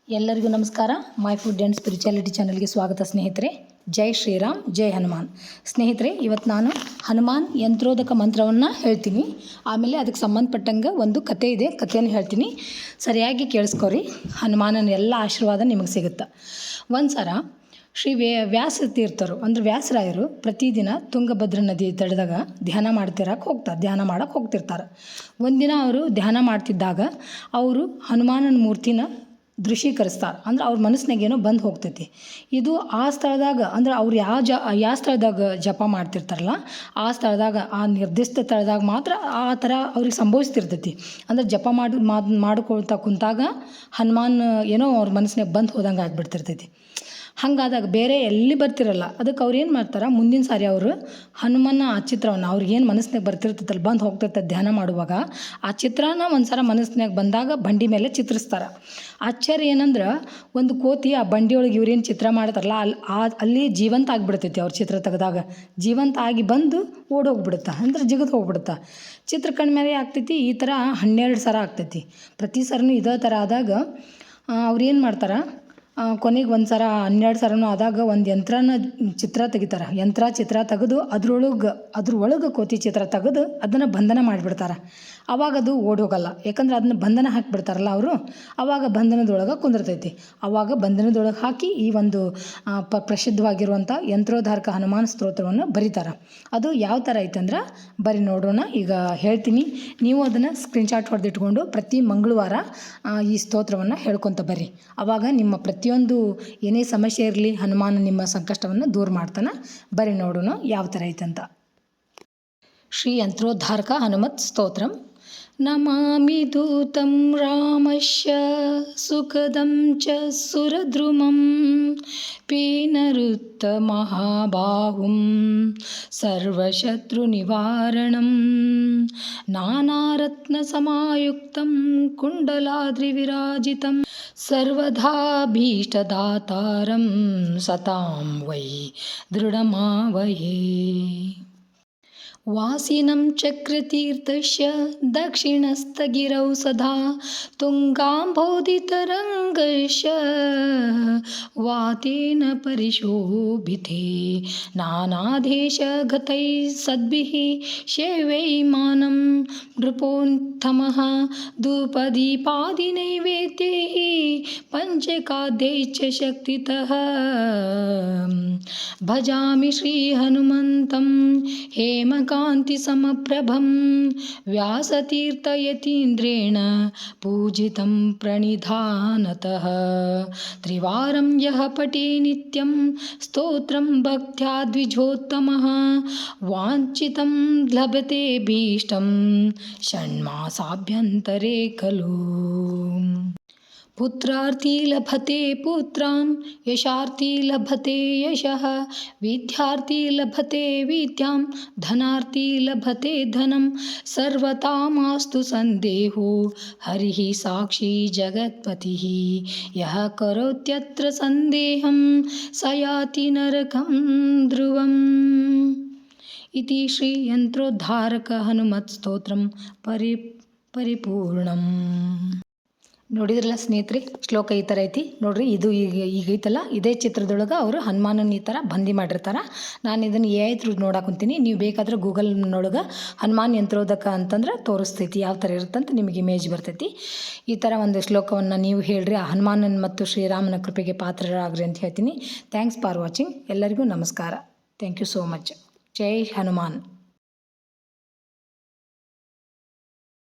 ಎಲ್ಲರಿಗೂ ನಮಸ್ಕಾರ. My food and spirituality ಚಾನಲ್ಗೆ ಸ್ವಾಗತ ಸ್ನೇಹಿತರೆ. ಜೈ ಶ್ರೀರಾಮ್, ಜೈ ಹನುಮಾನ್. ಸ್ನೇಹಿತರೆ, ಇವತ್ತು ನಾನು ಹನುಮಾನ್ ಯಂತ್ರೋದಕ ಮಂತ್ರವನ್ನು ಹೇಳ್ತೀನಿ. ಆಮೇಲೆ ಅದಕ್ಕೆ ಸಂಬಂಧಪಟ್ಟಂಗೆ ಒಂದು ಕತೆ ಇದೆ, ಕಥೆಯನ್ನು ಹೇಳ್ತೀನಿ. ಸರಿಯಾಗಿ ಕೇಳಿಸ್ಕೊರಿ. ಹನುಮಾನನ ಎಲ್ಲ ಆಶೀರ್ವಾದ ನಿಮಗೆ ಸಿಗುತ್ತೆ. ಒಂದು ಸಲ ಶ್ರೀ ವ್ಯಾಸ ತೀರ್ಥರು ಅಂದರೆ ವ್ಯಾಸರಾಯರು ಪ್ರತಿದಿನ ತುಂಗಭದ್ರಾ ನದಿ ತಡೆದಾಗ ಧ್ಯಾನ ಮಾಡಕ್ಕೆ ಹೋಗ್ತಿರ್ತಾರೆ. ಒಂದಿನ ಅವರು ಧ್ಯಾನ ಮಾಡ್ತಿದ್ದಾಗ ಅವರು ಹನುಮಾನನ ಮೂರ್ತಿನ ದೃಶ್ಯೀಕರಿಸ್ತಾರೆ. ಅಂದ್ರೆ ಅವ್ರ ಮನಸ್ಸಿನಾಗ ಏನೋ ಬಂದು ಹೋಗ್ತೈತಿ. ಇದು ಆ ಸ್ಥಳದಾಗ ಅಂದ್ರೆ ಅವ್ರು ಯಾವ ಸ್ಥಳದಾಗ ಜಪ ಮಾಡ್ತಿರ್ತಾರಲ್ಲ ಆ ಸ್ಥಳದಾಗ, ಆ ನಿರ್ದಿಷ್ಟ ಸ್ಥಳದಾಗ ಮಾತ್ರ ಆ ಥರ ಅವ್ರಿಗೆ ಸಂಭವಿಸ್ತಿರ್ತೈತಿ. ಅಂದ್ರೆ ಜಪ ಮಾಡ್ಕೊಳ್ತಾ ಕುಂತಾಗ ಹನುಮಾನ್ ಏನೋ ಅವ್ರ ಮನಸ್ಸಿನಾಗ ಬಂದು ಹೋದಂಗೆ ಆಗಿಬಿಡ್ತಿರ್ತೈತಿ. ಹಾಗಾದಾಗ ಬೇರೆ ಎಲ್ಲಿ ಬರ್ತಿರಲ್ಲ. ಅದಕ್ಕೆ ಅವ್ರು ಏನು ಮಾಡ್ತಾರೆ, ಮುಂದಿನ ಸಾರಿ ಅವರು ಹನುಮನ ಆ ಚಿತ್ರವನ್ನು ಅವ್ರಿಗೇನು ಮನಸ್ಸಿನಾಗ ಬರ್ತಿರ್ತೈತಲ್ಲ, ಬಂದು ಹೋಗ್ತಿರ್ತದೆ ಧ್ಯಾನ ಮಾಡುವಾಗ, ಆ ಚಿತ್ರನ ಒಂದು ಸಲ ಮನಸ್ಸಿನಾಗ ಬಂದಾಗ ಬಂಡಿ ಮೇಲೆ ಚಿತ್ರಿಸ್ತಾರೆ. ಆಶ್ಚರ್ಯ ಏನಂದ್ರೆ, ಒಂದು ಕೋತಿ ಆ ಬಂಡಿಯೊಳಗೆ ಇವ್ರೇನು ಚಿತ್ರ ಮಾಡ್ತಾರಲ್ಲ ಅಲ್ಲಿ ಜೀವಂತ ಆಗಿಬಿಡ್ತೈತಿ. ಅವ್ರ ಚಿತ್ರ ತೆಗೆದಾಗ ಜೀವಂತ ಆಗಿ ಬಂದು ಓಡೋಗ್ಬಿಡುತ್ತೆ, ಅಂದ್ರೆ ಜಿಗಿದು ಹೋಗ್ಬಿಡುತ್ತೆ. ಚಿತ್ರ ಕಣ್ಮೇಲೆ ಆಗ್ತೈತಿ. ಈ ಥರ 12 ಸಲ ಆಗ್ತೈತಿ. ಪ್ರತಿ ಸರನೂ ಇದೇ ಥರ ಆದಾಗ ಅವ್ರೇನು ಮಾಡ್ತಾರೆ, ಕೊನೆಗೆ ಒಂದು ಸಲ 12 ಸರನೂ ಆದಾಗ ಒಂದು ಚಿತ್ರ ತೆಗಿತಾರೆ. ಚಿತ್ರ ತೆಗೆದು ಅದ್ರೊಳಗೆ ಕೋತಿ ಚಿತ್ರ ತೆಗೆದು ಅದನ್ನು ಬಂಧನ ಮಾಡಿಬಿಡ್ತಾರೆ. ಅವಾಗ ಅದು ಓಡೋಗಲ್ಲ, ಯಾಕಂದ್ರೆ ಅದನ್ನ ಬಂಧನ ಹಾಕಿಬಿಡ್ತಾರಲ್ಲ ಅವರು. ಆವಾಗ ಬಂಧನದೊಳಗೆ ಕುಂದಿರ್ತೈತಿ. ಆವಾಗ ಬಂಧನದೊಳಗೆ ಹಾಕಿ ಈ ಒಂದು ಪ್ರಸಿದ್ಧವಾಗಿರುವಂಥ ಯಂತ್ರೋದ್ಧಾರಕ ಹನುಮಾನ್ ಸ್ತೋತ್ರವನ್ನು ಬರೀತಾರೆ. ಅದು ಯಾವ ಥರ ಐತಂದ್ರೆ ಬರೀ ನೋಡೋಣ. ಈಗ ಹೇಳ್ತೀನಿ, ನೀವು ಅದನ್ನು ಸ್ಕ್ರೀನ್ಶಾಟ್ ಹೊಡೆದಿಟ್ಕೊಂಡು ಪ್ರತಿ ಮಂಗಳವಾರ ಈ ಸ್ತೋತ್ರವನ್ನು ಹೇಳ್ಕೊತ ಬರ್ರಿ. ಆವಾಗ ನಿಮ್ಮ ಪ್ರತಿಯೊಂದು ಏನೇ ಸಮಸ್ಯೆ ಇರಲಿ, ಹನುಮಾನ ನಿಮ್ಮ ಸಂಕಷ್ಟವನ್ನು ದೂರ ಮಾಡ್ತಾನೆ. ಬರೀ ನೋಡೋಣ ಯಾವ ಥರ ಐತಂತ. ಶ್ರೀ ಯಂತ್ರೋದ್ಧಾರಕ ಹನುಮತ್ ಸ್ತೋತ್ರಂ. ನಮಾಮಿ ದೂತಂ ರಾಮಸ್ಯ ಸುಖದಂ ಚ ಸುರದ್ರುಮಂ ಪೀನರುತ್ತ ಮಹಾಬಾಹುಂ ಸರ್ವಶತ್ರುನಿವಾರಣಂ ನಾನಾರತ್ನ ಸಮಾಯುಕ್ತಂ ಕುಂಡಲಾದ್ರಿವಿರಾಜಿತಂ ಸರ್ವದಾ ಭೀಷ್ಟದಾತಾರಂ ಸತಾಂ ವೈ ದೃಢಮಾವಹೇ. ವಾಸಿನಂ ಚಕ್ರತೀರ್ಥಸ್ಯ ದಕ್ಷಿಣಸ್ಥಗಿರೌ ಸದಾ ತುಂಗಾಂಬೋಧಿತರಂಗಸ್ಯ ವಾತೇನ ಪರಿಶೋಭಿತೆ ನಾನಾದೇಶಗತೈ ಸದ್ಭಿಃ ಸೇವೈಮಾನಂ ನೃಪೋತ್ತಮಃ ಧೂಪದೀಪಾದಿನೈವೇದ್ಯೈಃ ಪಂಚಕಾದ್ಯೈಶ್ಚ ಶಕ್ತಿತಃ ಭಜಾಮಿ ಶ್ರೀ ಹನುಮಂತಂ ಹೇಮಕಾಂತಿ ಸಮಪ್ರಭಂ ವ್ಯಾಸತೀರ್ಥಯತೀಂದ್ರೇಣ ಪೂಜಿತಂ ಪ್ರಣಿಧಾನತಃ ತ್ರಿವಾರಂ ಯಃ ಪಠೇ ನಿತ್ಯಂ ಸ್ತೋತ್ರಂ ಭಕ್ತ್ಯಾ ದ್ವಿಜೋತ್ತಮಃ ವಾಂಛಿತಂ ಲಭತೆ ಭೀಷ್ಟಂ ಷಣ್ಮಾಸಾಭ್ಯಂತರೇ ಖಲು. ಪುತ್ರಾರ್ಥಿ ಲಭತೆ ಪುತ್ರಾನ್, ಯಶಾರ್ಥಿ ಲಭತೆ ಯಶಃ, ವಿದ್ಯಾರ್ಥಿ ಲಭತೆ ವಿದ್ಯಾಂ, ಧನಾರ್ಥಿ ಲಭತೆ ಧನಂ. ಸರ್ವತಾ ಮಾಸ್ತು ಸಂದೇಹೋ ಹರಿಃ ಸಾಕ್ಷಿ ಜಗತ್ಪತಿಃ ಯಃ ಕರೋತ್ಯತ್ರ ಸಂದೇಹಂ ಸ ಯಾತಿ ನರಕಂ ಧ್ರುವಂ. ಇತಿ ಶ್ರೀ ಯಂತ್ರೋದ್ಧಾರಕ ಹನುಮತ್ ಸ್ತೋತ್ರಂ ಪರಿಪೂರ್ಣಂ. ನೋಡಿದ್ರಲ್ಲ ಸ್ನೇಹಿತರೆ, ಶ್ಲೋಕ ಈ ಥರ ಐತಿ ನೋಡ್ರಿ. ಇದು ಈಗ ಐತಲ್ಲ, ಇದೇ ಚಿತ್ರದೊಳಗೆ ಅವರು ಹನುಮಾನನ ಈ ಥರ ಬಂದಿ ಮಾಡಿರ್ತಾರೆ. ನಾನು ಇದನ್ನು ಥ್ರೂ ನೋಡಾಕೊಂತೀನಿ. ನೀವು ಬೇಕಾದ್ರೆ ಗೂಗಲ್ನೊಳಗೆ ಹನುಮಾನ್ ಯಂತ್ರೋದಕ ಅಂತಂದ್ರೆ ತೋರಿಸ್ತೈತಿ ಯಾವ ಥರ ಇರುತ್ತಂತ ನಿಮಗೆ ಇಮೇಜ್ ಬರ್ತೈತಿ. ಈ ಥರ ಒಂದು ಶ್ಲೋಕವನ್ನು ನೀವು ಹೇಳ್ರಿ. ಆ ಹನುಮಾನನ ಮತ್ತು ಶ್ರೀರಾಮನ ಕೃಪೆಗೆ ಪಾತ್ರರಾಗ್ರಿ ಅಂತ ಹೇಳ್ತೀನಿ. Thanks for watching. ಎಲ್ಲರಿಗೂ ನಮಸ್ಕಾರ. Thank you so much. ಜೈ ಹನುಮಾನ್.